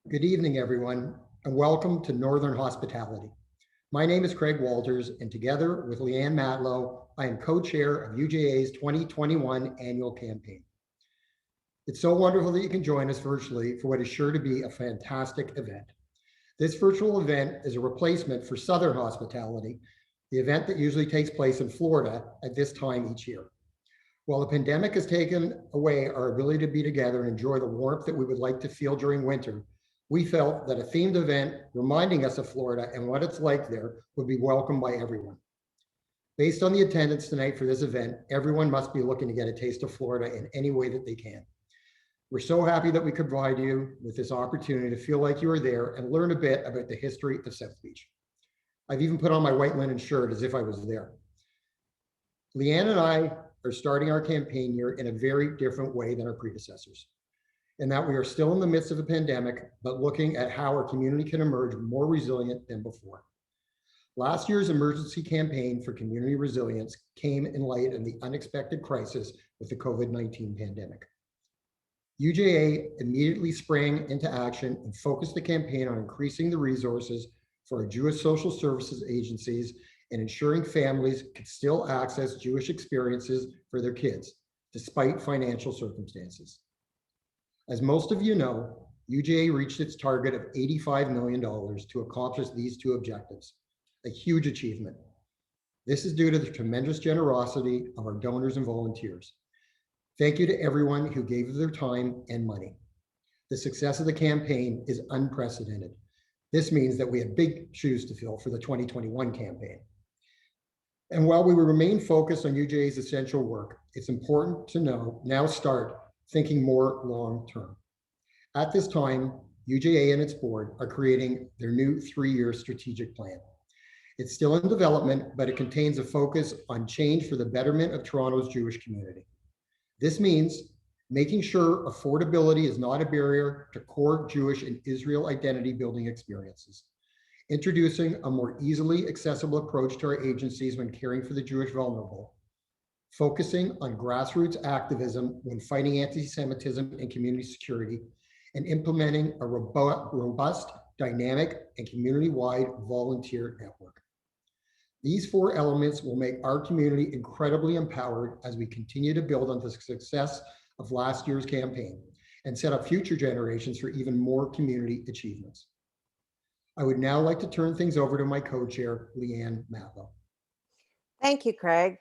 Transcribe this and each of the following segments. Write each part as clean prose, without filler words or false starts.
Good evening, everyone, and welcome to Northern Hospitality. My name is Craig Walters, and together with Leanne Matlow, I am co-chair of UJA's 2021 annual campaign. It's so wonderful that you can join us virtually for what is sure to be a fantastic event. This virtual event is a replacement for Southern Hospitality, the event that usually takes place in Florida at this time each year. While the pandemic has taken away our ability to be together and enjoy the warmth that we would like to feel during winter, we felt that a themed event reminding us of Florida and what it's like there would be welcomed by everyone. Based on the attendance tonight for this event, everyone must be looking to get a taste of Florida in any way that they can. We're so happy that we could provide you with this opportunity to feel like you are there and learn a bit about the history of South Beach. I've even put on my white linen shirt as if I was there. Leanne and I are starting our campaign year in a very different way than our predecessors, in that we are still in the midst of a pandemic, but looking at how our community can emerge more resilient than before. Last year's emergency campaign for community resilience came in light of the unexpected crisis with the COVID-19 pandemic. UJA immediately sprang into action and focused the campaign on increasing the resources for our Jewish social services agencies and ensuring families could still access Jewish experiences for their kids, despite financial circumstances. As most of you know, UJA reached its target of $85 million to accomplish these two objectives, a huge achievement. This is due to the tremendous generosity of our donors and volunteers. Thank you to everyone who gave their time and money. The success of the campaign is unprecedented. This means that we have big shoes to fill for the 2021 campaign. And while we will remain focused on UJA's essential work, it's important to now start thinking more long-term. At this time, UJA and its board are creating their new 3-year strategic plan. It's still in development, but it contains a focus on change for the betterment of Toronto's Jewish community. This means making sure affordability is not a barrier to core Jewish and Israel identity building experiences, introducing a more easily accessible approach to our agencies when caring for the Jewish vulnerable, focusing on grassroots activism when fighting anti-Semitism and community security, and implementing a robust, dynamic, and community-wide volunteer network. These 4 elements will make our community incredibly empowered as we continue to build on the success of last year's campaign and set up future generations for even more community achievements. I would now like to turn things over to my co-chair, Leanne Matlow. Thank you, Craig.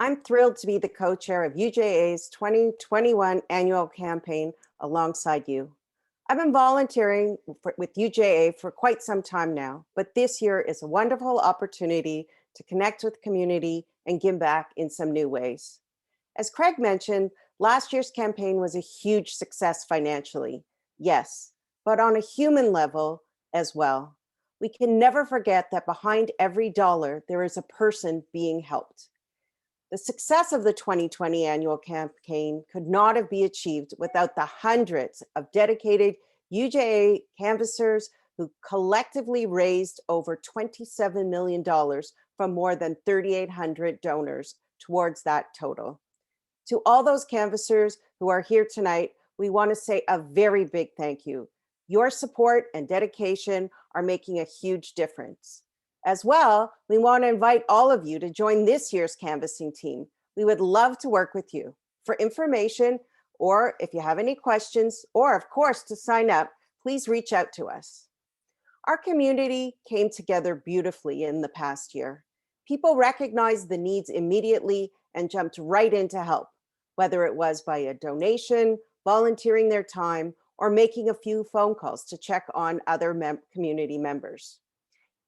I'm thrilled to be the co-chair of UJA's 2021 annual campaign alongside you. I've been volunteering with UJA for quite some time now, but this year is a wonderful opportunity to connect with the community and give back in some new ways. As Craig mentioned, last year's campaign was a huge success financially, yes, but on a human level as well. We can never forget that behind every dollar, there is a person being helped. The success of the 2020 annual campaign could not have been achieved without the hundreds of dedicated UJA canvassers who collectively raised over $27 million from more than 3,800 donors towards that total. To all those canvassers who are here tonight, we want to say a very big thank you. Your support and dedication are making a huge difference. As well, we want to invite all of you to join this year's canvassing team. We would love to work with you. For information, or if you have any questions, or of course to sign up, please reach out to us. Our community came together beautifully in the past year. People recognized the needs immediately and jumped right in to help, whether it was by a donation, volunteering their time, or making a few phone calls to check on other community members.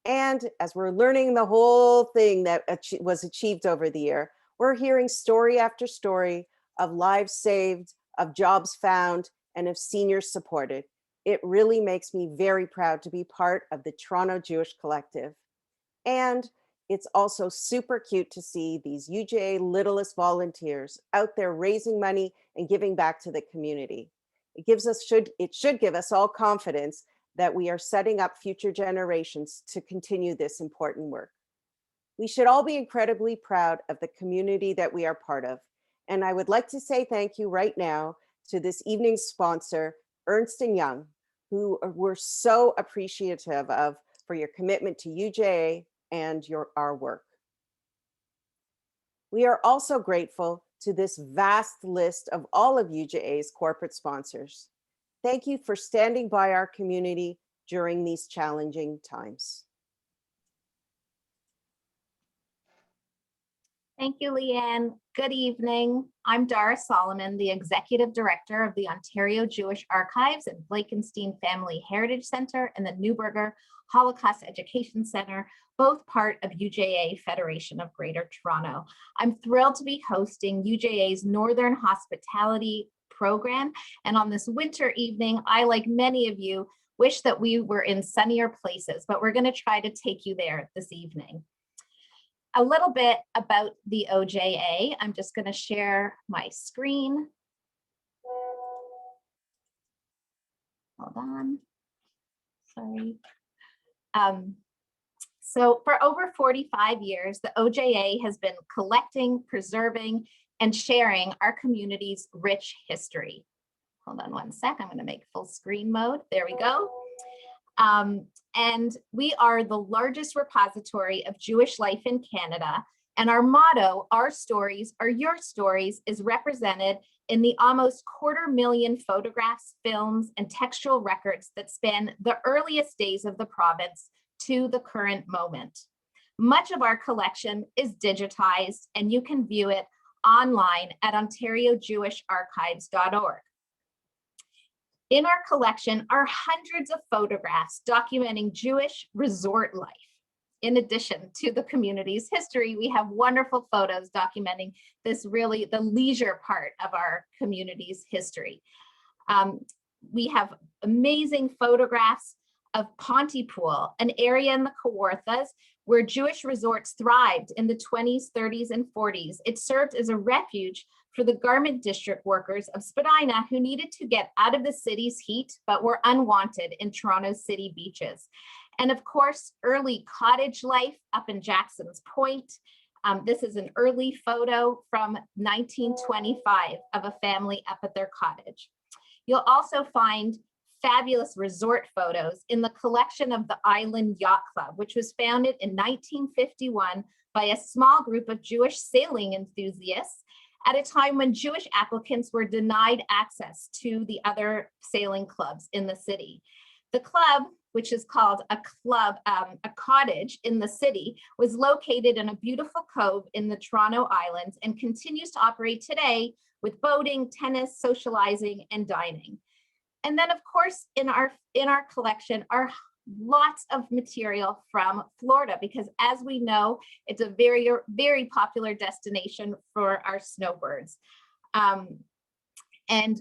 And as we're learning the whole thing that was achieved over the year, we're hearing story after story of lives saved, of jobs found, and of seniors supported. It really makes me very proud to be part of the Toronto Jewish Collective. And it's also super cute to see these UJA Littlest volunteers out there raising money and giving back to the community. It should give us all confidence that we are setting up future generations to continue this important work. We should all be incredibly proud of the community that we are part of. And I would like to say thank you right now to this evening's sponsor, Ernst & Young, who we're so appreciative of for your commitment to UJA and our work. We are also grateful to this vast list of all of UJA's corporate sponsors. Thank you for standing by our community during these challenging times. Thank you, Leanne. Good evening. I'm Dara Solomon, the Executive Director of the Ontario Jewish Archives and Blakenstein Family Heritage Center and the Neuberger Holocaust Education Center, both part of UJA Federation of Greater Toronto. I'm thrilled to be hosting UJA's Northern Hospitality program. And on this winter evening, I, like many of you, wish that we were in sunnier places, but we're going to try to take you there this evening. A little bit about the OJA. I'm just going to share my screen. Hold on. Sorry. So for over 45 years, the OJA has been collecting, preserving, and sharing our community's rich history. Hold on one sec. I'm going to make full screen mode. There we go. And we are the largest repository of Jewish life in Canada. And our motto, "Our stories are your stories," is represented in the almost 250,000 photographs, films, and textual records that span the earliest days of the province to the current moment. Much of our collection is digitized, and you can view it online at ontariojewisharchives.org. In our collection are hundreds of photographs documenting Jewish resort life. In addition to the community's history, we have wonderful photos documenting this really the leisure part of our community's history. We have amazing photographs of Pontypool, an area in the Kawarthas where Jewish resorts thrived in the 20s, 30s, and 40s. It served as a refuge for the garment district workers of Spadina who needed to get out of the city's heat, but were unwanted in Toronto's city beaches. And of course, early cottage life up in Jackson's Point. This is an early photo from 1925 of a family up at their cottage. You'll also find fabulous resort photos in the collection of the Island Yacht Club, which was founded in 1951 by a small group of Jewish sailing enthusiasts at a time when Jewish applicants were denied access to the other sailing clubs in the city. The club, which is called a cottage in the city, was located in a beautiful cove in the Toronto Islands and continues to operate today with boating, tennis, socializing, and dining. And then, of course, in our collection are lots of material from Florida, because as we know, it's a very, very popular destination for our snowbirds. And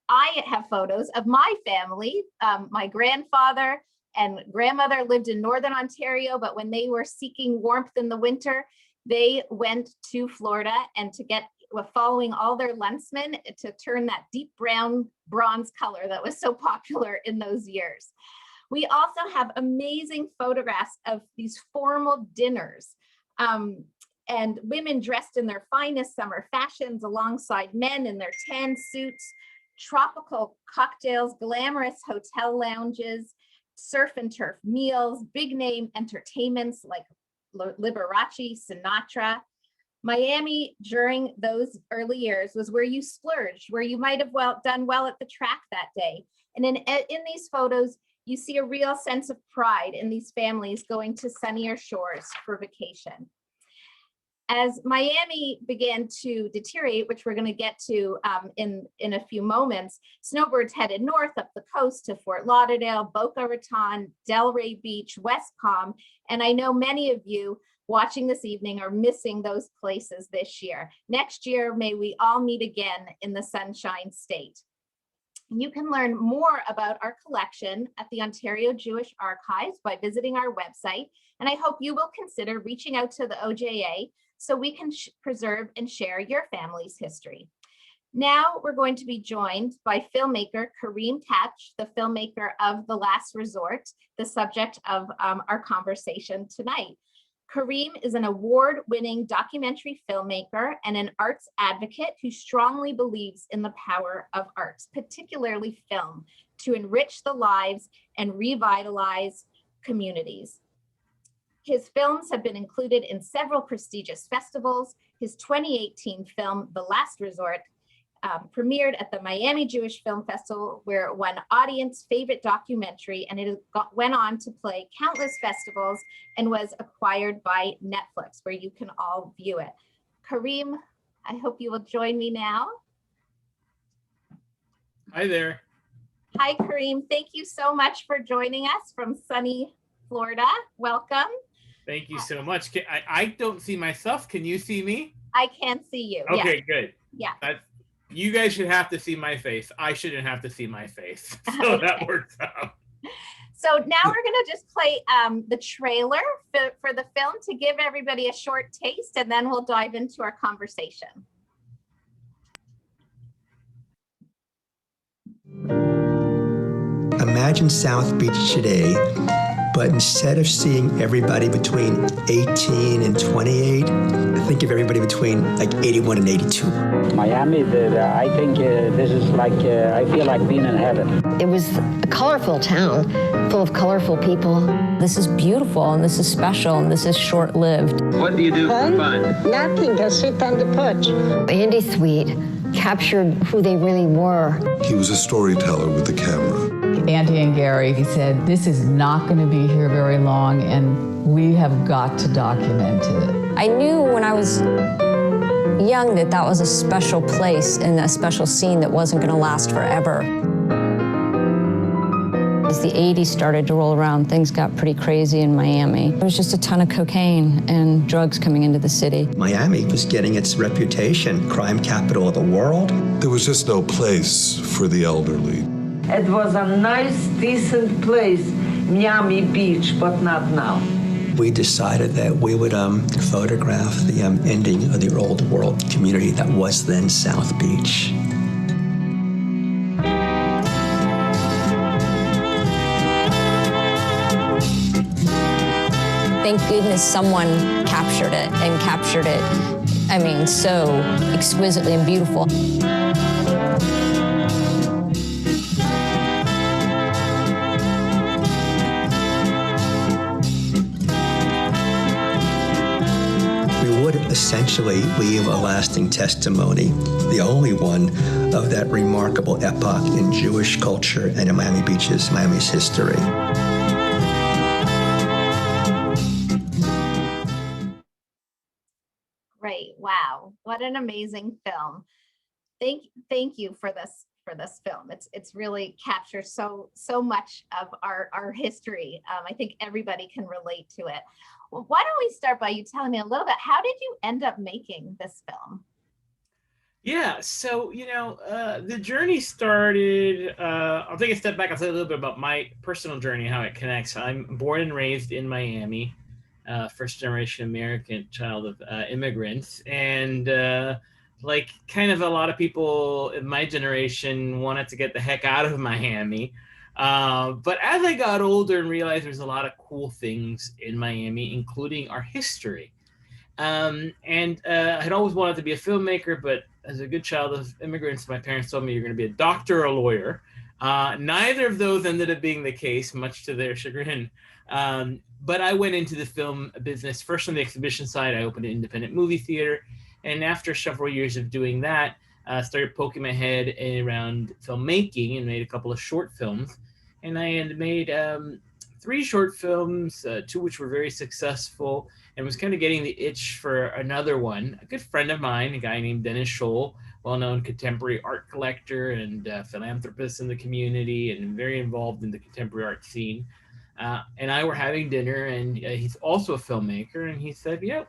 I have photos of my family. My grandfather and grandmother lived in Northern Ontario, but when they were seeking warmth in the winter, they went to Florida and following all their Lensman to turn that deep brown bronze color that was so popular in those years. We also have amazing photographs of these formal dinners and women dressed in their finest summer fashions alongside men in their tan suits, tropical cocktails, glamorous hotel lounges, surf and turf meals, big name entertainments like Liberace, Sinatra. Miami during those early years was where you splurged, where you might have done well at the track that day. And in these photos, you see a real sense of pride in these families going to sunnier shores for vacation. As Miami began to deteriorate, which we're going to get to in a few moments, snowbirds headed north up the coast to Fort Lauderdale, Boca Raton, Delray Beach, West Palm, and I know many of you watching this evening are missing those places this year. Next year, may we all meet again in the Sunshine State. You can learn more about our collection at the Ontario Jewish Archives by visiting our website, and I hope you will consider reaching out to the OJA so we can preserve and share your family's history. Now we're going to be joined by filmmaker Kareem Tatch, the filmmaker of The Last Resort, the subject of our conversation tonight. Kareem is an award-winning documentary filmmaker and an arts advocate who strongly believes in the power of arts, particularly film, to enrich the lives and revitalize communities. His films have been included in several prestigious festivals. His 2018 film, The Last Resort, premiered at the Miami Jewish Film Festival, where it won audience favorite documentary, and it went on to play countless festivals and was acquired by Netflix, where you can all view it. Kareem, I hope you will join me now. Hi there. Hi, Kareem. Thank you so much for joining us from sunny Florida. Welcome. Thank you so much. I don't see myself. Can you see me? I can see you. Okay, Yes. good. Yeah. You guys should have to see my face. I shouldn't have to see my face. So Okay. that works out. So now we're going to just play the trailer for the film to give everybody a short taste, and then we'll dive into our conversation. Imagine South Beach today, but instead of seeing everybody between 18 and 28, think of everybody between like 81 and 82. Miami, I think this is like, I feel like being in heaven. It was a colorful town, full of colorful people. This is beautiful, and this is special, and this is short-lived. What do you do for fun? Nothing, I sit on the porch. Andy Sweet captured who they really were. He was a storyteller with the camera. Andy and Gary, he said, this is not going to be here very long, and we have got to document it. I knew when I was young that that was a special place and a special scene that wasn't going to last forever. As the 80s started to roll around, things got pretty crazy in Miami. There was just a ton of cocaine and drugs coming into the city. Miami was getting its reputation, crime capital of the world. There was just no place for the elderly. It was a nice, decent place, Miami Beach, but not now. We decided that we would photograph the ending of the old world community that was then South Beach. Thank goodness someone captured it, and captured it, I mean, so exquisitely and beautiful. Essentially leave a lasting testimony, the only one of that remarkable epoch in Jewish culture and in Miami's history. Great. Wow. What an amazing film. Thank you for this film. It's really captures so much of our history. I think everybody can relate to it. Well, why don't we start by you telling me a little bit, how did you end up making this film? Yeah, so, the journey started, I'll take a step back. I'll tell you a little bit about my personal journey, how it connects. I'm born and raised in Miami, first generation American child of immigrants. And like kind of a lot of people in my generation wanted to get the heck out of Miami. But as I got older and realized there's a lot of cool things in Miami, including our history. I had always wanted to be a filmmaker, but as a good child of immigrants, my parents told me you're going to be a doctor or a lawyer. Neither of those ended up being the case, much to their chagrin. But I went into the film business first on the exhibition side. I opened an independent movie theater. And after several years of doing that, started poking my head around filmmaking and made a couple of short films. And I had made 3 short films, 2 which were very successful, and was kind of getting the itch for another one. A good friend of mine, a guy named Dennis Scholl, well-known contemporary art collector and philanthropist in the community and very involved in the contemporary art scene. And I were having dinner, and he's also a filmmaker, and he said, yeah,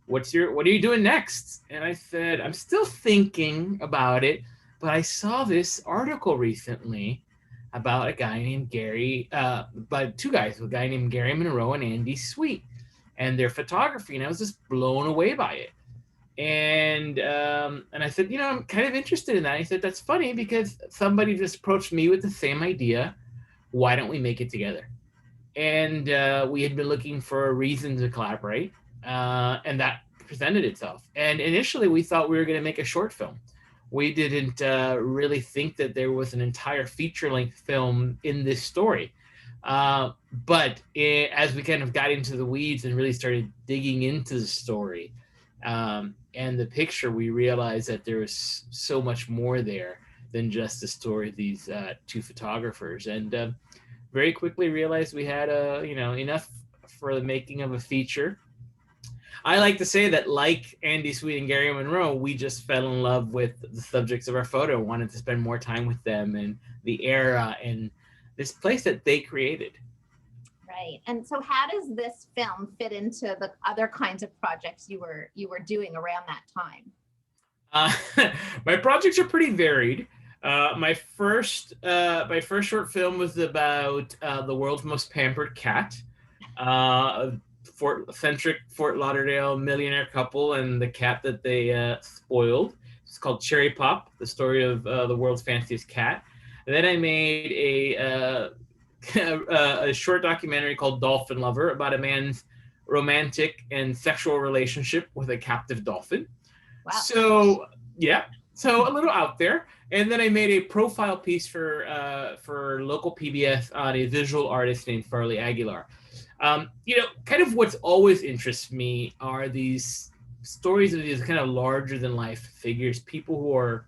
what are you doing next? And I said, I'm still thinking about it, but I saw this article recently about a guy named Gary, by 2 guys, a guy named Gary Monroe and Andy Sweet, and their photography, and I was just blown away by it. And I said, I'm kind of interested in that. He said, that's funny because somebody just approached me with the same idea. Why don't we make it together? And we had been looking for a reason to collaborate. And that presented itself. And initially we thought we were going to make a short film. we didn't really think that there was an entire feature-length film in this story. But as we kind of got into the weeds and really started digging into the story and the picture, we realized that there was so much more there than just the story of these two photographers, and very quickly realized we had enough for the making of a feature. I like to say that, like Andy Sweet and Gary Monroe, we just fell in love with the subjects of our photo, wanted to spend more time with them and the era and this place that they created. Right. And so how does this film fit into the other kinds of projects you were doing around that time? My projects are pretty varied. My first short film was about the world's most pampered cat, Fort Lauderdale millionaire couple and the cat that they spoiled. It's called Cherry Pop, the story of the world's fanciest cat. And then I made a short documentary called Dolphin Lover about a man's romantic and sexual relationship with a captive dolphin. Wow. So yeah, so a little out there. And then I made a profile piece for local PBS on a visual artist named Farley Aguilar. Kind of what's always interests me are these stories of these kind of larger than life figures, people who are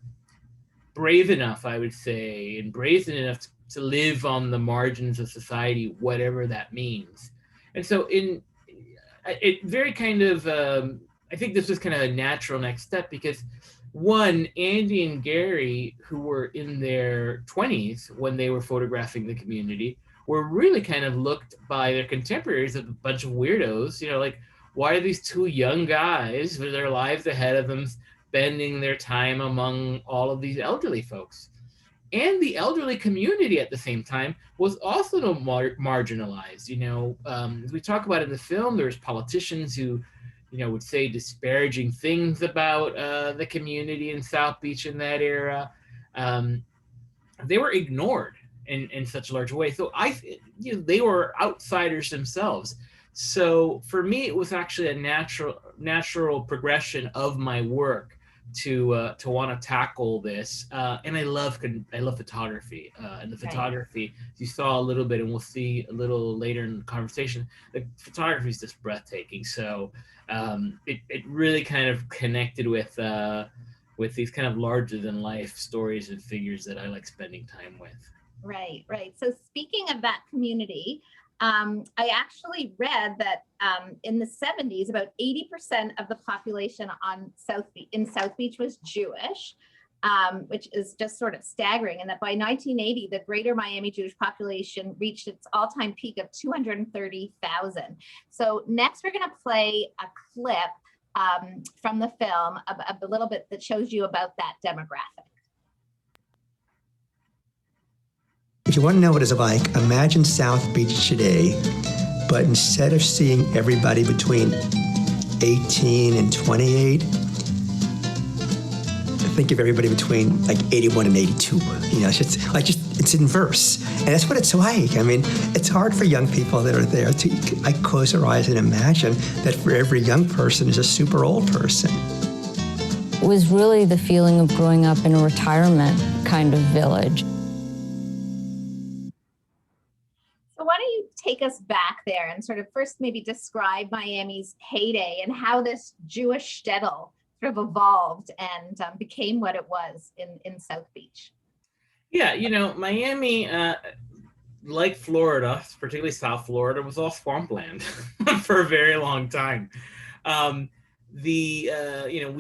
brave enough, I would say, and brazen enough to live on the margins of society, whatever that means. And so it very kind of, I think this was kind of a natural next step because one, Andy and Gary, who were in their 20s when they were photographing the community, were really kind of looked by their contemporaries as a bunch of weirdos, like, why are these two young guys with their lives ahead of them spending their time among all of these elderly folks? And the elderly community at the same time was also marginalized. As we talk about in the film, there's politicians who, would say disparaging things about the community in South Beach in that era. They were ignored in such a large way. So they were outsiders themselves. So for me, it was actually a natural progression of my work to want to tackle this. And I love photography, and the photography you saw a little bit, and we'll see a little later in the conversation. The photography is just breathtaking. So it really kind of connected with these kind of larger than life stories and figures that I like spending time with. Right. So speaking of that community, I actually read that in the 70s, about 80% of the population in South Beach was Jewish, which is just sort of staggering. And that by 1980, the greater Miami Jewish population reached its all-time peak of 230,000. So next, we're going to play a clip from the film, a little bit that shows you about that demographic. If you want to know what it's like, imagine South Beach today, but instead of seeing everybody between 18 and 28, think of everybody between like 81 and 82. It's inverse. And that's what it's like. I mean, it's hard for young people that are there to close their eyes and imagine that for every young person is a super old person. It was really the feeling of growing up in a retirement kind of village. Take us back there and sort of first maybe describe Miami's heyday and how this Jewish shtetl sort of evolved and became what it was in South Beach. Yeah, Miami, like Florida, particularly South Florida, was all swampland for a very long time. We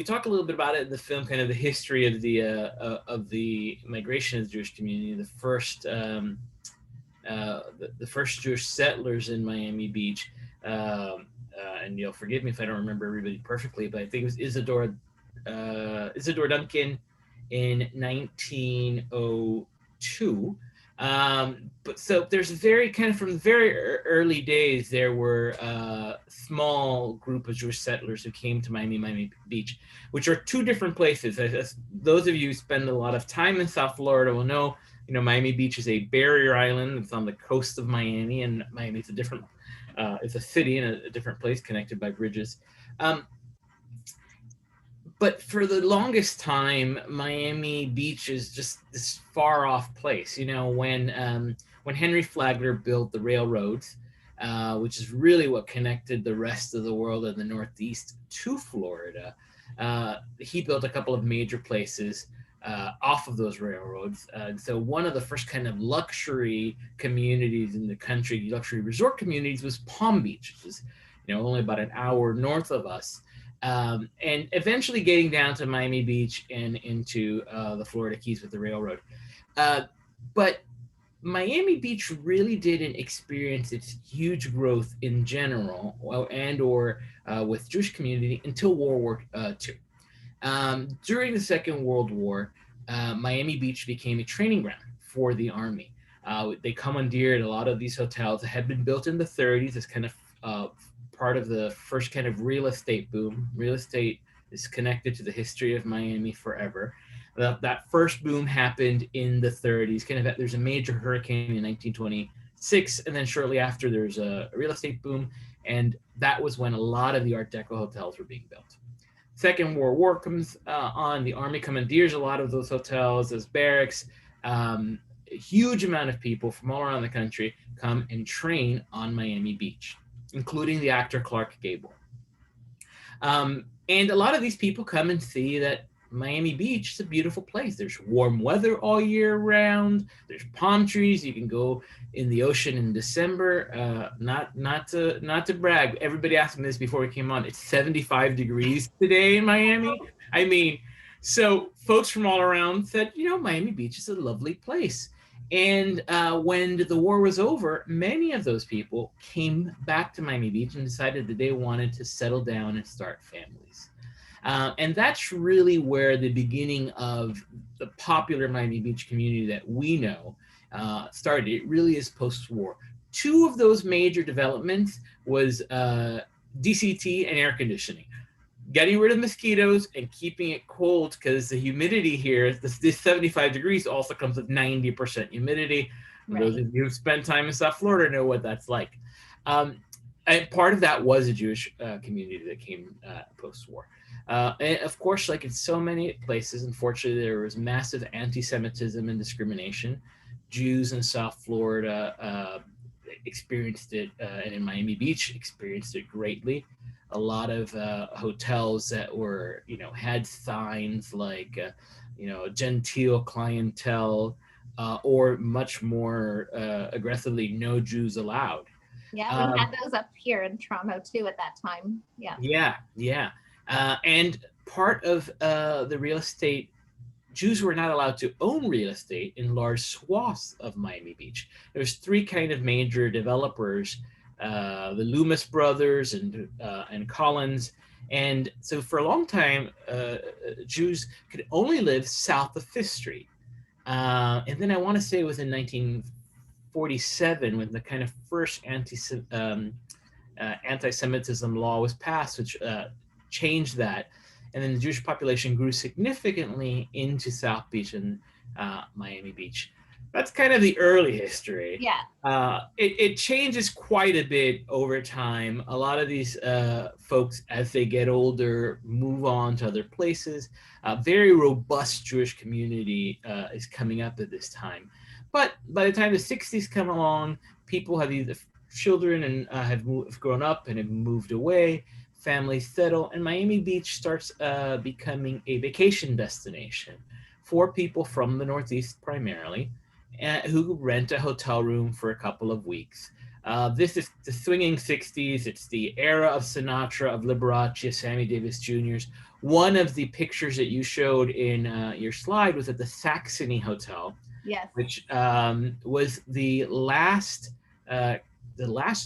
talk a little bit about it in the film, kind of the history of the migration of the Jewish community. The first Jewish settlers in Miami Beach, and you'll forgive me if I don't remember everybody perfectly, but I think it was Isadore Duncan in 1902. But so there's very kind of from the very early days, there were a small group of Jewish settlers who came to Miami Beach, which are two different places. As those of you who spend a lot of time in South Florida will know, Miami Beach is a barrier island. It's on the coast of Miami, and Miami is it's a city in a different place connected by bridges. But for the longest time, Miami Beach is just this far off place. You know, when Henry Flagler built the railroads, which is really what connected the rest of the world in the Northeast to Florida, he built a couple of major places off of those railroads. So one of the first kind of luxury communities in the country, luxury resort communities, was Palm Beach, which is, you know, only about an hour north of us. And eventually getting down to Miami Beach and into the Florida Keys with the railroad. But Miami Beach really didn't experience its huge growth in general or with Jewish community until World War II. During the Second World War, Miami Beach became a training ground for the Army. They commandeered a lot of these hotels that had been built in the 30s as kind of part of the first kind of real estate boom. Real estate is connected to the history of Miami forever. That first boom happened in the 30s. There's a major hurricane in 1926, and then shortly after there's a real estate boom, and that was when a lot of the Art Deco hotels were being built. Second World War comes on. The Army commandeers a lot of those hotels as barracks. A huge amount of people from all around the country come and train on Miami Beach, including the actor Clark Gable. And a lot of these people come and see that Miami Beach is a beautiful place. There's warm weather all year round. There's palm trees. You can go in the ocean in December. Not to brag. Everybody asked me this before we came on. It's 75 degrees today in Miami. I mean, so folks from all around said, you know, Miami Beach is a lovely place. And when the war was over, many of those people came back to Miami Beach and decided that they wanted to settle down and start families. And that's really where the beginning of the popular Miami Beach community that we know started. It really is post-war. Two of those major developments was DCT and air conditioning. Getting rid of mosquitoes and keeping it cold, because the humidity here, this 75 degrees also comes with 90% humidity. Right. Those of you who've spent time in South Florida know what that's like. And part of that was a Jewish community that came post-war. And of course, like in so many places, unfortunately, there was massive anti-Semitism and discrimination. Jews in South Florida experienced it, and in Miami Beach experienced it greatly. A lot of hotels that were, you know, had signs like, you know, genteel clientele, or much more aggressively, no Jews allowed. Yeah, we had those up here in Toronto too at that time. Yeah. Yeah. And part of the real estate, Jews were not allowed to own real estate in large swaths of Miami Beach. There's three kind of major developers, the Loomis brothers and Collins. And so for a long time, Jews could only live south of Fifth Street. And then I want to say it was in 1947 when the kind of first anti-Semitism law was passed, which changed that. And then the Jewish population grew significantly into South Beach and Miami Beach. That's kind of the early history. Yeah. It changes quite a bit over time. A lot of these folks, as they get older, move on to other places. A very robust Jewish community is coming up at this time. But by the time the 60s come along, people have either children and have grown up and have moved away. Families settle, and Miami Beach starts becoming a vacation destination for people from the Northeast primarily, who rent a hotel room for a couple of weeks. This is the swinging 60s. It's the era of Sinatra, of Liberace, of Sammy Davis Jr.'s. One of the pictures that you showed in your slide was at the Saxony Hotel, yes, which was the last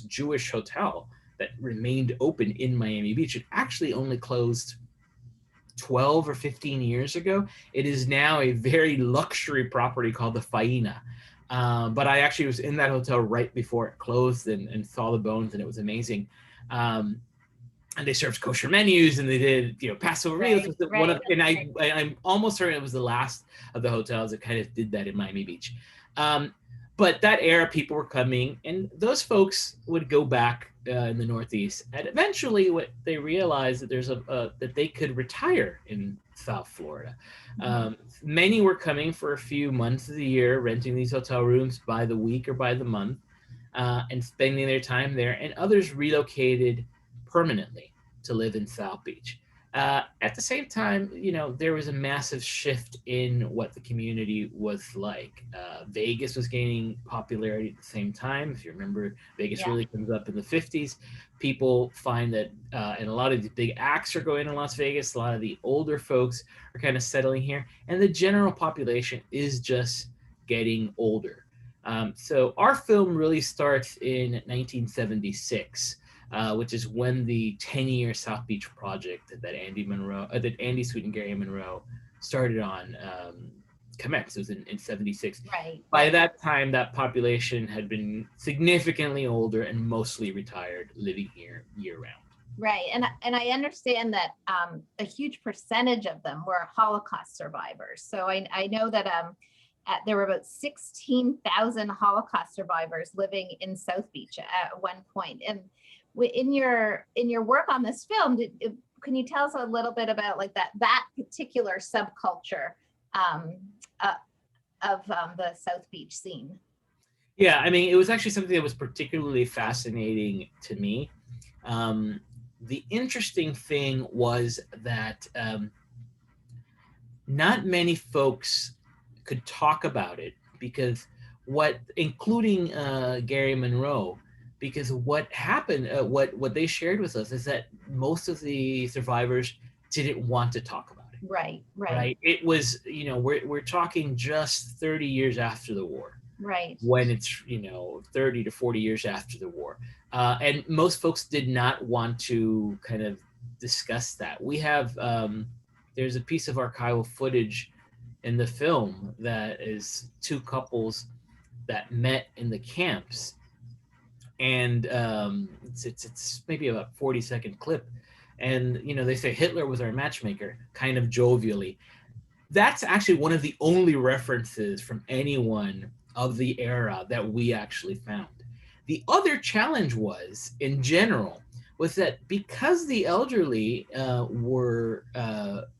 Jewish hotel that remained open in Miami Beach. It actually only closed 12 or 15 years ago. It is now a very luxury property called the Faina. But I actually was in that hotel right before it closed and saw the bones, and it was amazing. And they served kosher menus, and they did, you know, Passover meals. And I'm almost certain it was the last of the hotels that kind of did that in Miami Beach. But that era, people were coming, and those folks would go back in the Northeast. And eventually, what they realized that that they could retire in South Florida. Many were coming for a few months of the year, renting these hotel rooms by the week or by the month, and spending their time there. And others relocated permanently to live in South Beach. At the same time, there was a massive shift in what the community was like. Vegas was gaining popularity at the same time. If you remember, Vegas really comes up in the 50s. People find that, and a lot of the big acts are going to Las Vegas. A lot of the older folks are kind of settling here. And the general population is just getting older. So our film really starts in 1976. Which is when the 10-year South Beach project that Andy Sweet and Gary Monroe started on commenced. It was in 76. Right. By that time, that population had been significantly older and mostly retired, living here year-round. Right, and I understand that a huge percentage of them were Holocaust survivors. So I know that there were about 16,000 Holocaust survivors living in South Beach at one point. And in your work on this film, can you tell us a little bit about like that particular subculture of the South Beach scene? Yeah, I mean, it was actually something that was particularly fascinating to me. The interesting thing was that not many folks could talk about it because including Gary Monroe, because what happened, what they shared with us is that most of the survivors didn't want to talk about it. Right. It was, we're talking just 30 years after the war. Right. When it's, 30 to 40 years after the war. And most folks did not want to kind of discuss that. We have, there's a piece of archival footage in the film that is two couples that met in the camps. And it's maybe a 40-second clip. And, they say Hitler was our matchmaker, kind of jovially. That's actually one of the only references from anyone of the era that we actually found. The other challenge was, in general, was that because the elderly were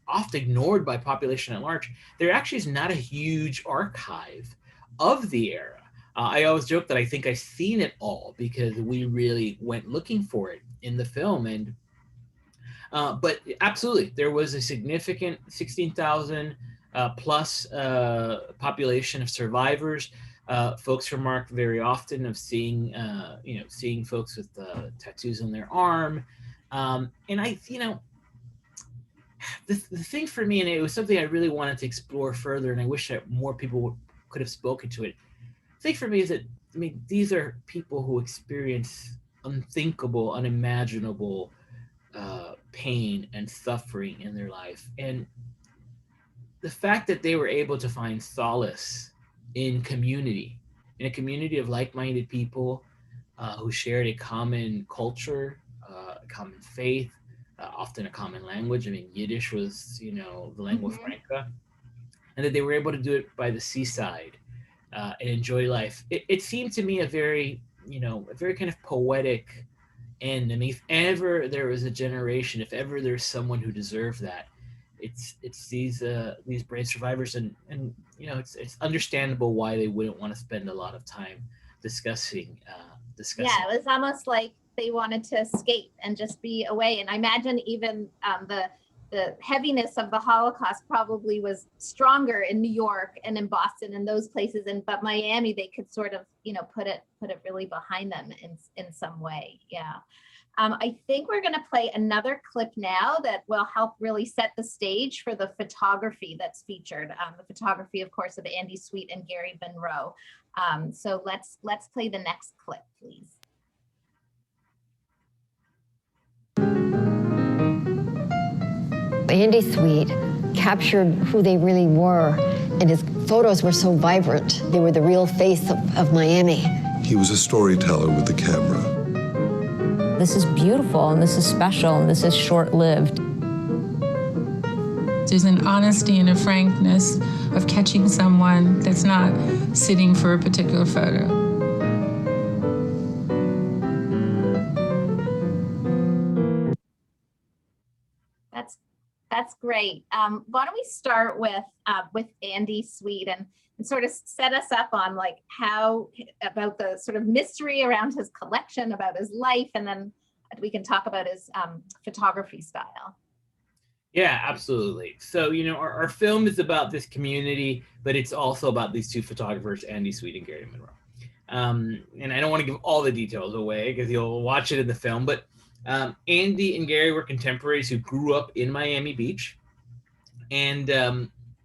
often ignored by population at large, there actually is not a huge archive of the era. I always joke that I think I've seen it all because we really went looking for it in the film. And but absolutely, there was a significant 16,000 plus population of survivors. Folks remark very often of seeing folks with tattoos on their arm. And the thing for me, and it was something I really wanted to explore further, and I wish that more people could have spoken to it. The thing for me is that, these are people who experience unthinkable, unimaginable pain and suffering in their life. And the fact that they were able to find solace in a community of like-minded people who shared a common culture, a common faith, often a common language. Yiddish was, the lingua franca, and that they were able to do it by the seaside and enjoy life. It seemed to me a very kind of poetic end. If ever there was a generation, if ever there's someone who deserved that, it's these brave survivors, and it's understandable why they wouldn't want to spend a lot of time discussing. Yeah, it was almost like they wanted to escape and just be away. And I imagine even the heaviness of the Holocaust probably was stronger in New York and in Boston and those places. But Miami, they could sort of, put it really behind them in some way. Yeah. I think we're going to play another clip now that will help really set the stage for the photography that's featured. The photography, of course, of Andy Sweet and Gary Monroe. So let's play the next clip, please. Andy Sweet captured who they really were, and his photos were so vibrant. They were the real face of Miami. He was a storyteller with the camera. This is beautiful, and this is special, and this is short-lived. There's an honesty and a frankness of catching someone that's not sitting for a particular photo. That's great. Why don't we start with Andy Sweet and sort of set us up on like how about the sort of mystery around his collection, about his life, and then we can talk about his photography style. Yeah, absolutely. So, you know, our film is about this community, but it's also about these two photographers, Andy Sweet and Gary Monroe. And I don't want to give all the details away because you'll watch it in the film, but Andy and Gary were contemporaries who grew up in Miami Beach. And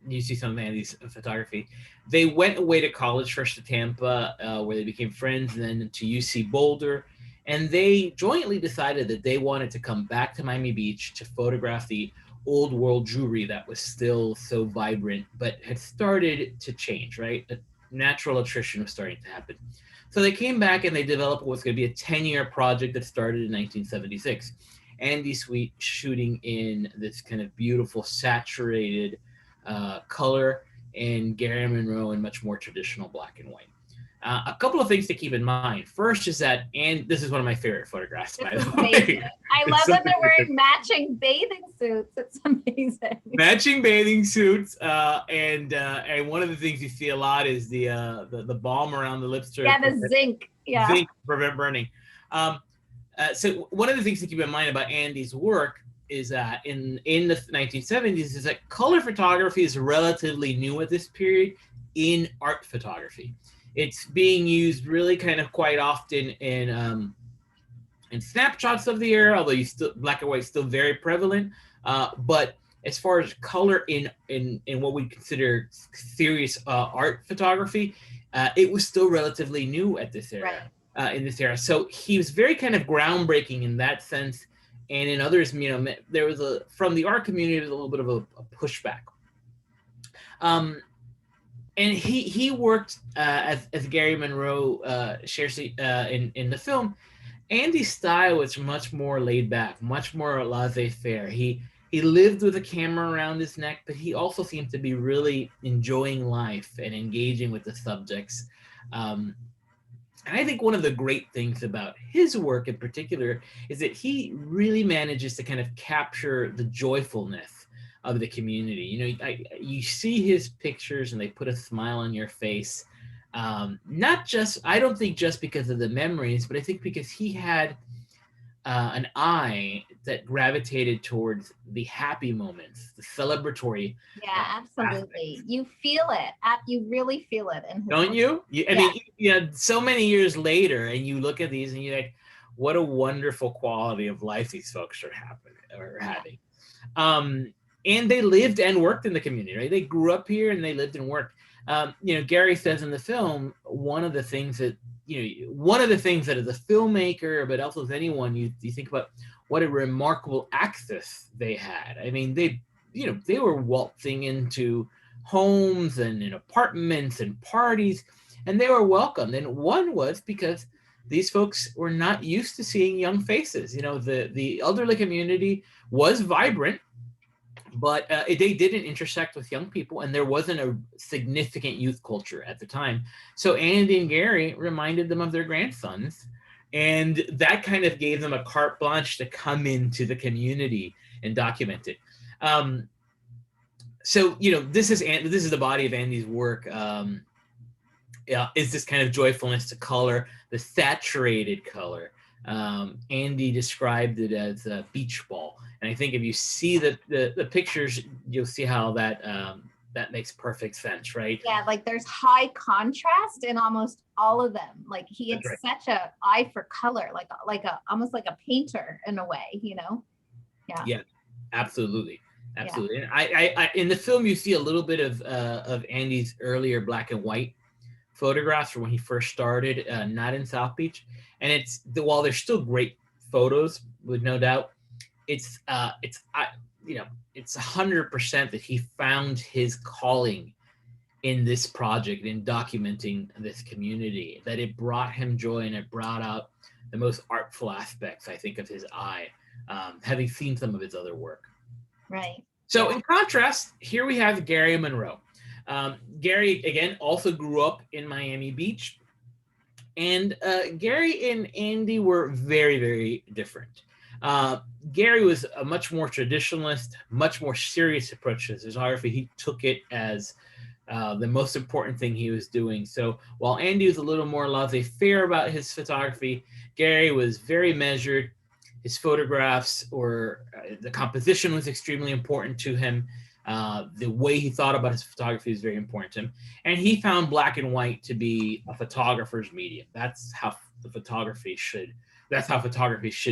you see some of Andy's photography. They went away to college, first to Tampa, where they became friends, and then to UC Boulder. And they jointly decided that they wanted to come back to Miami Beach to photograph the old world jewelry that was still so vibrant, but had started to change, right? A natural attrition was starting to happen. So they came back and they developed what's going to be a 10-year project that started in 1976. Andy Sweet shooting in this kind of beautiful saturated color, and Gary Monroe in much more traditional black and white. A couple of things to keep in mind. First is that, and this is one of my favorite photographs, by the way. I love that they're wearing matching bathing suits. It's amazing. Matching bathing suits, and one of the things you see a lot is the balm around the lips. Yeah, the zinc. Yeah. Zinc to prevent burning. So one of the things to keep in mind about Andy's work is that in the 1970s is that color photography is relatively new at this period in art photography. It's being used really kind of quite often in snapshots of the era, although black and white is still very prevalent. But as far as color in what we consider serious art photography, it was still relatively new at this era. Right. In this era. So he was very kind of groundbreaking in that sense. And in others, you know, there was from the art community, there's a little bit of a pushback. And he worked as Gary Monroe shares in the film. Andy's style was much more laid back, much more laissez-faire. He lived with a camera around his neck, but he also seemed to be really enjoying life and engaging with the subjects. And I think one of the great things about his work in particular is that he really manages to kind of capture the joyfulness of the community. You know, you see his pictures and they put a smile on your face. Not just, I don't think just because of the memories, but I think because he had an eye that gravitated towards the happy moments, the celebratory. Yeah, absolutely. Aspects. You feel it. You really feel it. Don't you? I mean, you know, so many years later, and you look at these and you're like, what a wonderful quality of life these folks are having. And they lived and worked in the community, right? They grew up here and they lived and worked. You know, Gary says in the film, one of the things that as a filmmaker, but also as anyone, you think about what a remarkable access they had. I mean, they were waltzing into homes and in apartments and parties, and they were welcomed. And one was because these folks were not used to seeing young faces. You know, the elderly community was vibrant, but they didn't intersect with young people, and there wasn't a significant youth culture at the time. So Andy and Gary reminded them of their grandsons, and that kind of gave them a carte blanche to come into the community and document it. So, you know, this is the body of Andy's work. Is this kind of joyfulness to color, the saturated color. Andy described it as a beach ball. And I think if you see the pictures, you'll see how that makes perfect sense, right? Yeah, like there's high contrast in almost all of them. Like he had such a eye for color, almost like a painter in a way, you know? Yeah. Yeah, absolutely. Absolutely. Yeah. And I in the film, you see a little bit of Andy's earlier black and white photographs from when he first started, not in South Beach. And while they're still great photos, with no doubt, it's 100% that he found his calling in this project, in documenting this community, that it brought him joy and it brought out the most artful aspects, I think, of his eye, having seen some of his other work. Right. So in contrast, here we have Gary Monroe. Gary, again, also grew up in Miami Beach. And Gary and Andy were very, very different. Gary was a much more traditionalist, much more serious approach to his photography. He took it as the most important thing he was doing. So while Andy was a little more laissez-faire about his photography, Gary was very measured. His photographs or the composition was extremely important to him. The way he thought about his photography is very important to him. And he found black and white to be a photographer's medium. That's how photography should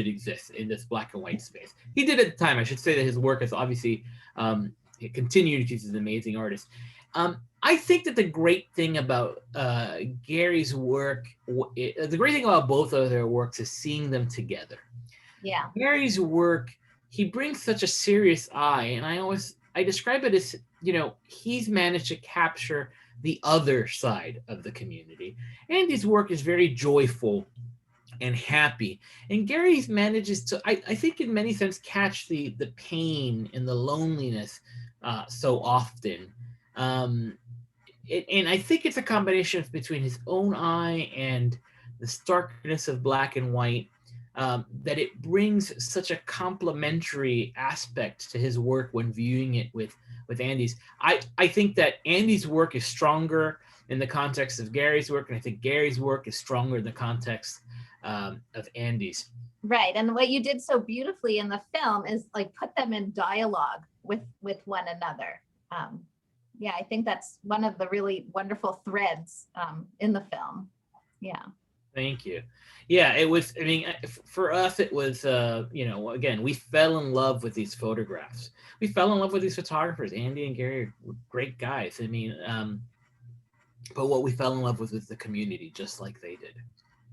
exist, in this black and white space. He did at the time. I should say that his work has obviously continued. He's an amazing artist. I think that the great thing about Gary's work, the great thing about both of their works is seeing them together. Yeah. Gary's work, he brings such a serious eye, and I describe it as, he's managed to capture the other side of the community. Andy's work is very joyful and happy, and Gary's manages to, I think, in many sense, catch the pain and the loneliness so often. And I think it's a combination between his own eye and the starkness of black and white, that it brings such a complementary aspect to his work when viewing it with Andy's. I think that Andy's work is stronger in the context of Gary's work, and I think Gary's work is stronger in the context of Andy's. Right, and what you did so beautifully in the film is like put them in dialogue with one another. Yeah, I think that's one of the really wonderful threads in the film. Yeah. Thank you. Yeah, it was, I mean, for us, it was, again, we fell in love with these photographs. We fell in love with these photographers. Andy and Gary were great guys. I mean, but what we fell in love with was the community, just like they did.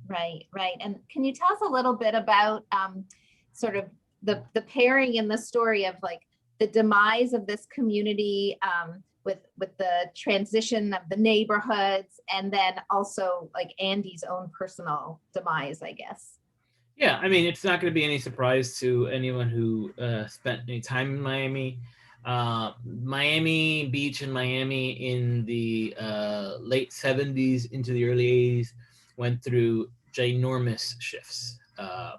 Right, right. And can you tell us a little bit about sort of the pairing in the story of like the demise of this community, with the transition of the neighborhoods, and then also like Andy's own personal demise, I guess. Yeah, I mean, it's not going to be any surprise to anyone who spent any time in Miami. Miami Beach and Miami in the late 70s into the early 80s went through ginormous shifts,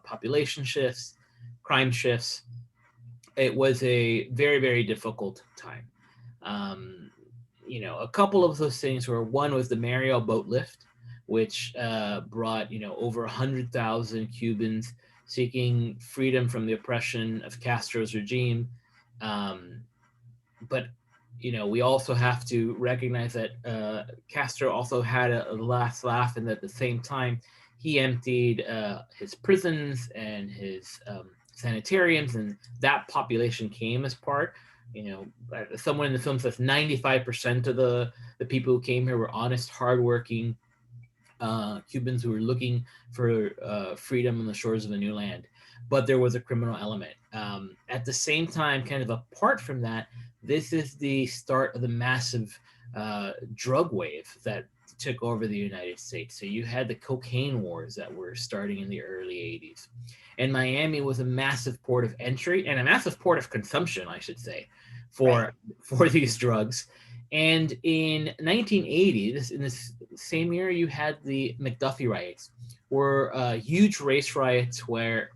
population shifts, crime shifts. It was a very, very difficult time. A couple of those things were, one was the Mariel boat lift, which brought, over 100,000 Cubans seeking freedom from the oppression of Castro's regime. But, we also have to recognize that Castro also had a last laugh, and at the same time, he emptied his prisons and his sanitariums, and that population came as part. Someone in the film says 95% of the people who came here were honest, hardworking Cubans who were looking for freedom on the shores of a new land. But there was a criminal element. At the same time, kind of apart from that, this is the start of the massive drug wave that took over the United States. So you had the cocaine wars that were starting in the early 80s. And Miami was a massive port of entry and a massive port of consumption, I should say, for these drugs. And in 1980, in this same year, you had the McDuffie riots, were huge race riots where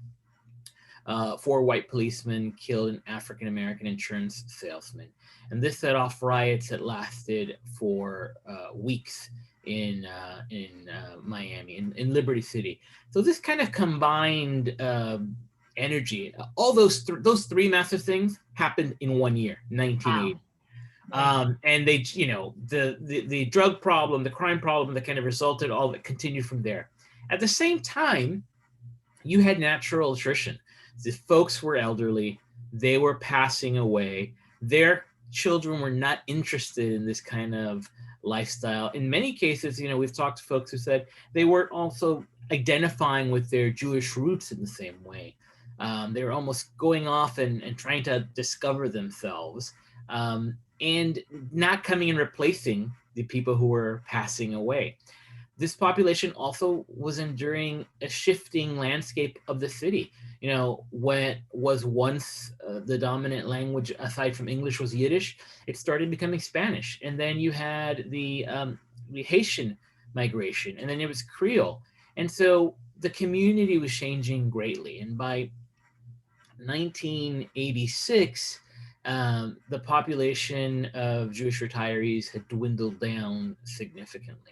4 white policemen killed an African-American insurance salesman. And this set off riots that lasted for weeks in Miami, in Liberty City. So this kind of combined energy. All those three massive things happened in 1 year, 1980. Wow. And they, the drug problem, the crime problem that kind of resulted, all that continued from there. At the same time, you had natural attrition. The folks were elderly, they were passing away. Their children were not interested in this kind of lifestyle. In many cases, we've talked to folks who said they weren't also identifying with their Jewish roots in the same way. They were almost going off and trying to discover themselves, and not coming and replacing the people who were passing away. this population also was enduring a shifting landscape of the city. You know, when was once the dominant language aside from English was Yiddish, it started becoming Spanish. And then you had the Haitian migration, and then it was Creole. And so the community was changing greatly. And by 1986, the population of Jewish retirees had dwindled down significantly.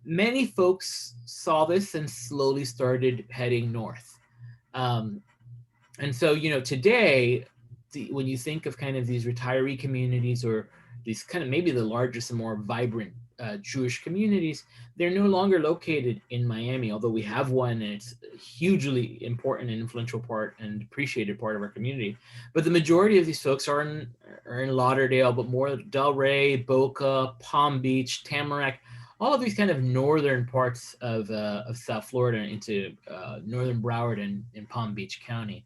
Many folks saw this and slowly started heading north. And so, you know, today, when you think of kind of these retiree communities, or these kind of maybe the largest and more vibrant Jewish communities, they're no longer located in Miami, although we have one, and it's a hugely important and influential part and appreciated part of our community. But the majority of these folks are in Lauderdale, but more Delray, Boca, Palm Beach, Tamarack, all of these kind of northern parts of South Florida into northern Broward and Palm Beach County.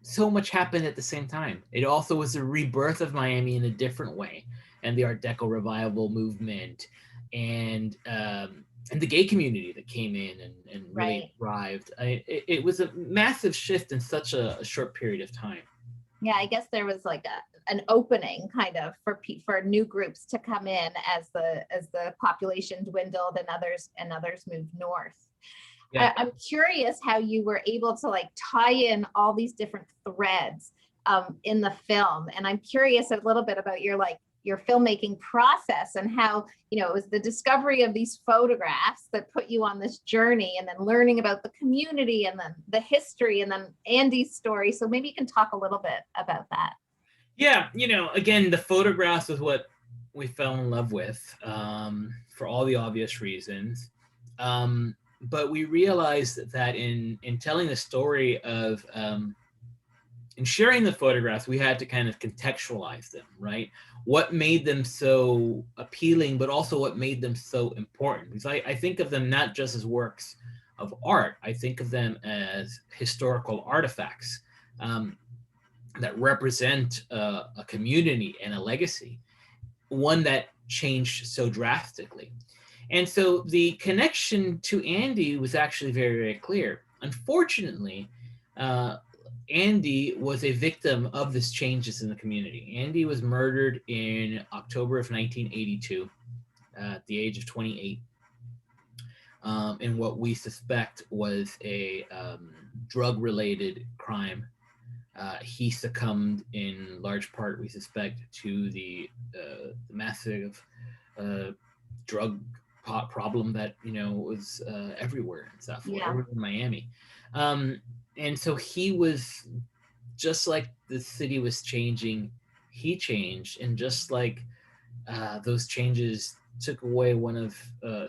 So much happened at the same time. It also was a rebirth of Miami in a different way, and the Art Deco revival movement, and the gay community that came in and really thrived. It was a massive shift in such a short period of time. Yeah, I guess there was like an opening kind of for new groups to come in as the population dwindled and others moved north. Yeah. I'm curious how you were able to like tie in all these different threads in the film, and I'm curious a little bit about your filmmaking process and how, you know, it was the discovery of these photographs that put you on this journey, and then learning about the community and then the history and then Andy's story. So maybe you can talk a little bit about that. Yeah, you know, again, the photographs was what we fell in love with for all the obvious reasons. But we realized that in telling the story of, in sharing the photographs, we had to kind of contextualize them, right? What made them so appealing, but also what made them so important. Because I think of them not just as works of art, I think of them as historical artifacts that represent a community and a legacy, one that changed so drastically. And so the connection to Andy was actually very, very clear. Unfortunately, Andy was a victim of these changes in the community. Andy was murdered in October of 1982 at the age of 28 in what we suspect was a drug-related crime. He succumbed in large part, we suspect, to the massive drug problem that, you know, was everywhere in South Florida, everywhere in Miami. And so he was, just like the city was changing, he changed. And just like those changes took away one of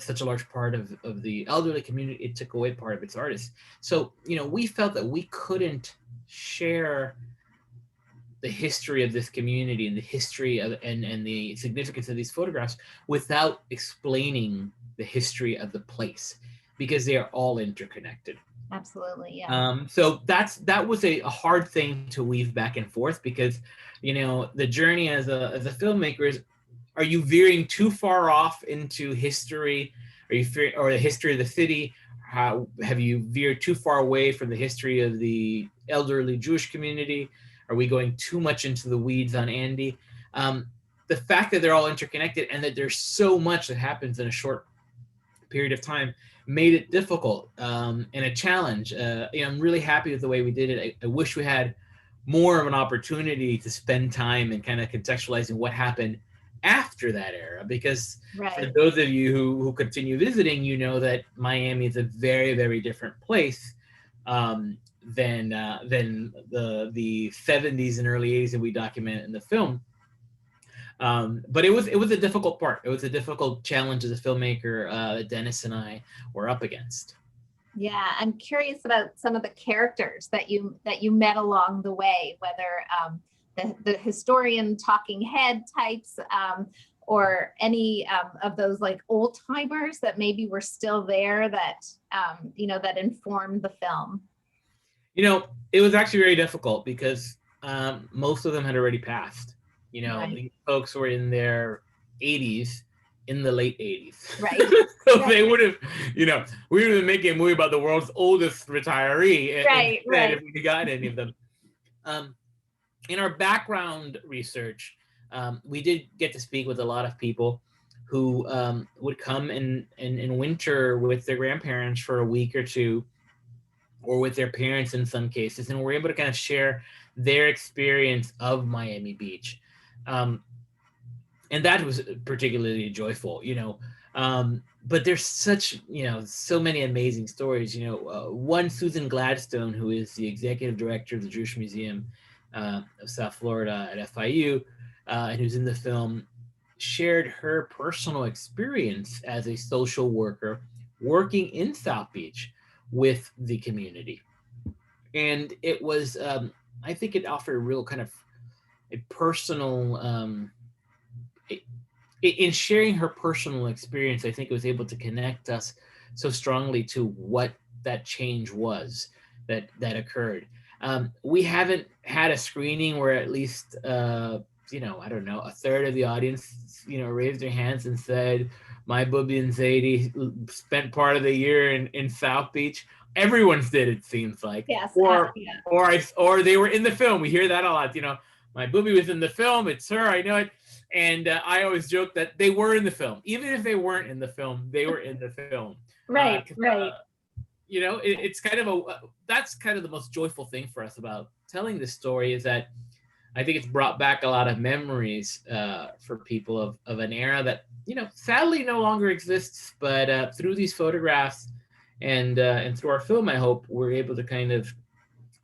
such a large part of the elderly community, it took away part of its artists. So, you know, we felt that we couldn't share the history of this community and the history of and the significance of these photographs without explaining the history of the place, because they are all interconnected. Absolutely, yeah. So that was a hard thing to weave back and forth, because, you know, the journey as a filmmaker is, are you veering too far off into history? Or the history of the city? How have you veered too far away from the history of the elderly Jewish community? Are we going too much into the weeds on Andy? The fact that they're all interconnected and that there's so much that happens in a short period of time made it difficult and a challenge. You know, I'm really happy with the way we did it. I wish we had more of an opportunity to spend time and kind of contextualizing what happened after that era, because for those of you who continue visiting, you know that Miami is a very, very different place than the 70s and early 80s that we document in the film. But it was a difficult part. It was a difficult challenge as a filmmaker that Dennis and I were up against. Yeah, I'm curious about some of the characters that you met along the way, whether the historian talking head types or any of those like old timers that maybe were still there that you know, that informed the film. You know, it was actually very difficult because most of them had already passed. You know, these folks were in their 80s in the late 80s. Right. So they would have, we would have been making a movie about the world's oldest retiree Right, instead if we had gotten any of them. In our background research, we did get to speak with a lot of people who would come in winter with their grandparents for a week or two, or with their parents in some cases, and we're able to kind of share their experience of Miami Beach. And that was particularly joyful, but there's such, so many amazing stories. One, Susan Gladstone, who is the executive director of the Jewish Museum of South Florida at FIU, and who's in the film, shared her personal experience as a social worker working in South Beach with the community. And it was, I think it offered a real kind of a personal, in sharing her personal experience, I think it was able to connect us so strongly to what that change was that occurred. We haven't had a screening where at least, I don't know, a third of the audience, raised their hands and said, my Booby and Zadie spent part of the year in South Beach. Everyone's did, it seems like. Yes. Or they were in the film. We hear that a lot. My Booby was in the film. It's her. I know it. And I always joke that they were in the film. Even if they weren't in the film, they were in the film. Right. Right. It's kind of that's kind of the most joyful thing for us about telling this story, is that I think it's brought back a lot of memories for people of an era that, sadly no longer exists, but through these photographs and through our film, I hope we're able to kind of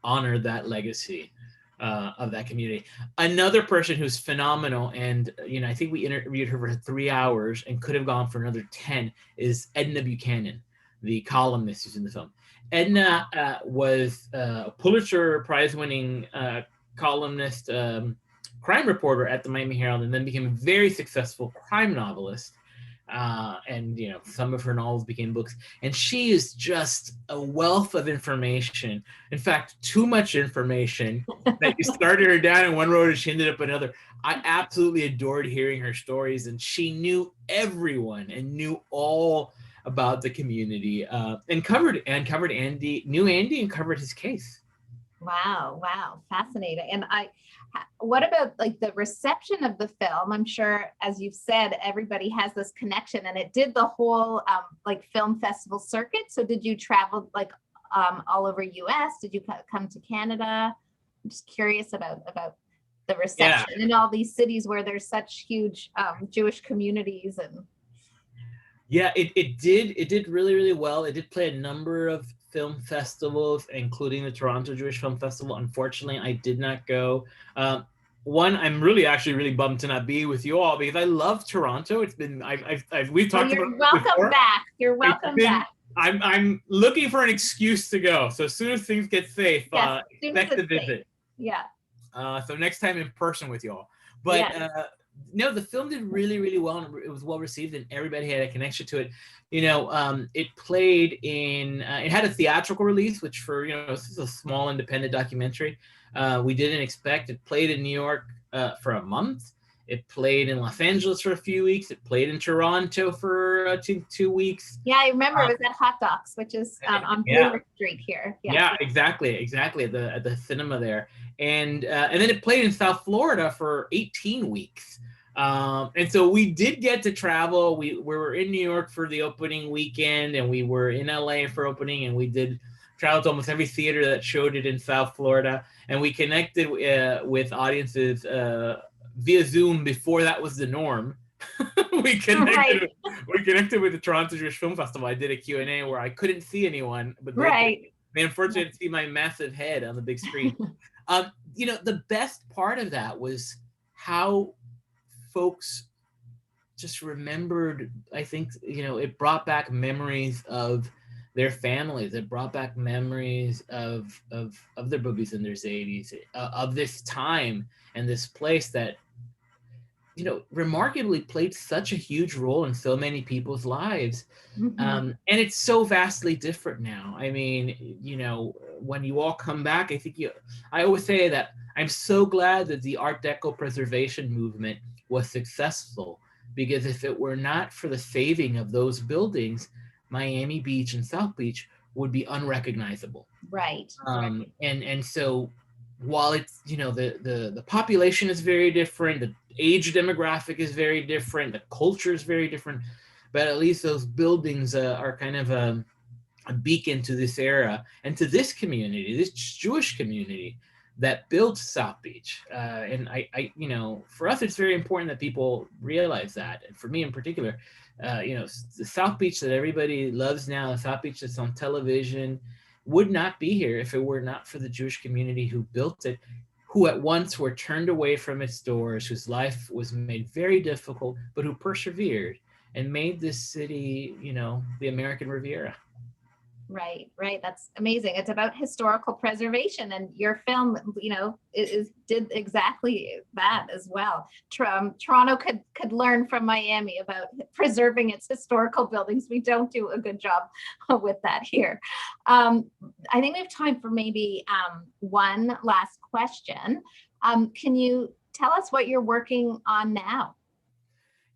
honor that legacy of that community. Another person who's phenomenal, and I think we interviewed her for 3 hours and could have gone for another 10, is Edna Buchanan, the columnist who's in the film. Edna was a Pulitzer Prize-winning columnist, crime reporter at the Miami Herald, and then became a very successful crime novelist. And some of her novels became books, and she is just a wealth of information. In fact, too much information that you started her down in one road and she ended up another. I absolutely adored hearing her stories, and she knew everyone and knew all about the community, and covered Andy, knew Andy and covered his case. Wow, fascinating. And what about like the reception of the film? I'm sure, as you've said, everybody has this connection, and it did the whole like film festival circuit. So did you travel like all over US? Did you come to Canada? I'm just curious about the reception in all these cities where there's such huge Jewish communities. And yeah, it did really, really well. It did play a number of film festivals, including the Toronto Jewish Film Festival. Unfortunately, I did not go. One, I'm really bummed to not be with you all, because I love Toronto. It's been we've talked about. You're welcome back. You're welcome back. I'm looking for an excuse to go. So as soon as things get safe, expect the visit. Yeah. So next time in person with you all. But no, the film did really, really well, and it was well received, and everybody had a connection to it. It played in, it had a theatrical release, which for, this is a small independent documentary. We didn't expect. It played in New York for a month. It played in Los Angeles for a few weeks. It played in Toronto for 2 weeks. Yeah, I remember it was at Hot Docs, which is on Bloor Street here. Yeah, exactly at the cinema there. And then it played in South Florida for 18 weeks. And so we did get to travel. We were in New York for the opening weekend, and we were in LA for opening, and we did travel to almost every theater that showed it in South Florida. And we connected with audiences via Zoom before that was the norm. we connected with the Toronto Jewish Film Festival. I did a Q&A where I couldn't see anyone, but they unfortunately didn't see my massive head on the big screen. The best part of that was how folks just remembered. I think, it brought back memories of their families. It brought back memories of their boobies and their zadies, of this time and this place that, remarkably played such a huge role in so many people's lives. Mm-hmm. And it's so vastly different now. I mean, when you all come back, I always say that I'm so glad that the Art Deco preservation movement was successful, because if it were not for the saving of those buildings, Miami Beach and South Beach would be unrecognizable. Right. And so while it's, you know, the population is very different, the age demographic is very different, the culture is very different, but at least those buildings are kind of a beacon to this era and to this community, this Jewish community that built South Beach. And I, you know, for us, it's very important that people realize that. And for me in particular, you know, the South Beach that everybody loves now, the South Beach that's on television, would not be here if it were not for the Jewish community who built it, who at once were turned away from its doors, whose life was made very difficult, but who persevered and made this city, you know, the American Riviera. Right, right. That's amazing. It's about historical preservation, and your film, you know, did exactly that as well. Toronto could learn from Miami about preserving its historical buildings. We don't do a good job with that here. I think we have time for maybe one last question. Can you tell us what you're working on now?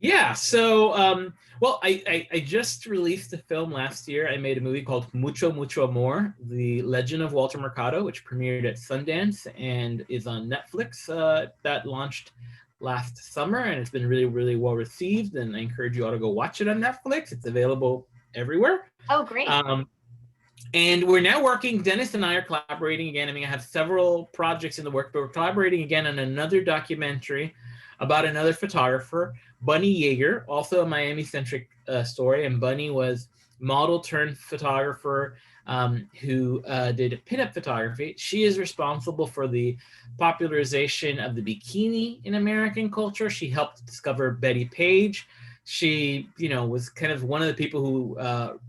Yeah, so, well, I just released a film last year. I made a movie called Mucho, Mucho Amor, The Legend of Walter Mercado, which premiered at Sundance and is on Netflix. That launched last summer, and it's been really, really well received, and I encourage you all to go watch it on Netflix. It's available everywhere. Oh, great. And we're now working, Dennis and I are collaborating again. I mean, I have several projects in the work, but we're collaborating again on another documentary about another photographer, Bunny Yeager, also a Miami-centric story. And Bunny was model turned photographer who did pinup photography. She is responsible for the popularization of the bikini in American culture. She helped discover Betty Page. She, you know, was kind of one of the people who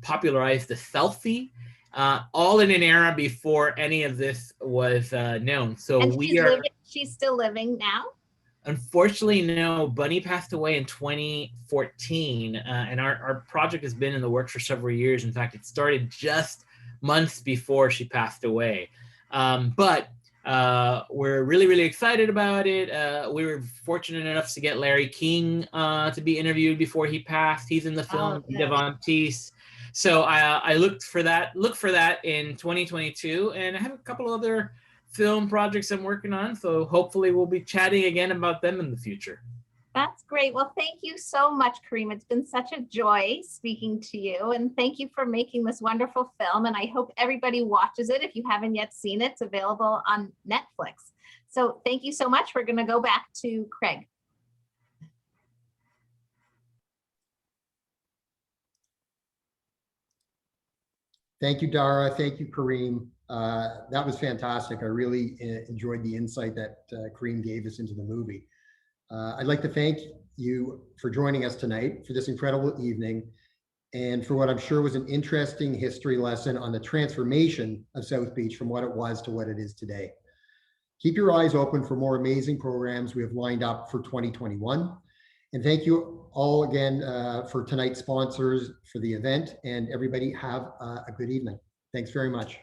popularized the selfie, all in an era before any of this was known. So and she's still living now? Unfortunately, no. Bunny passed away in 2014, and our project has been in the works for several years. In fact, it started just months before she passed away. But we're really, really excited about it. We were fortunate enough to get Larry King to be interviewed before he passed. He's in the film, Devantis. So I look for that in 2022, and I have a couple other film projects I'm working on, so hopefully we'll be chatting again about them in the future. That's great. Well, thank you so much, Kareem. It's been such a joy speaking to you, and thank you for making this wonderful film, and I hope everybody watches it. If you haven't yet seen it, it's available on Netflix. So thank you so much. We're going to go back to Craig. Thank you, Dara. Thank you, Kareem. That was fantastic. I really enjoyed the insight that Kareem gave us into the movie. I'd like to thank you for joining us tonight for this incredible evening and for what I'm sure was an interesting history lesson on the transformation of South Beach from what it was to what it is today. Keep your eyes open for more amazing programs we have lined up for 2021. And thank you all again for tonight's sponsors for the event, and everybody have a good evening. Thanks very much.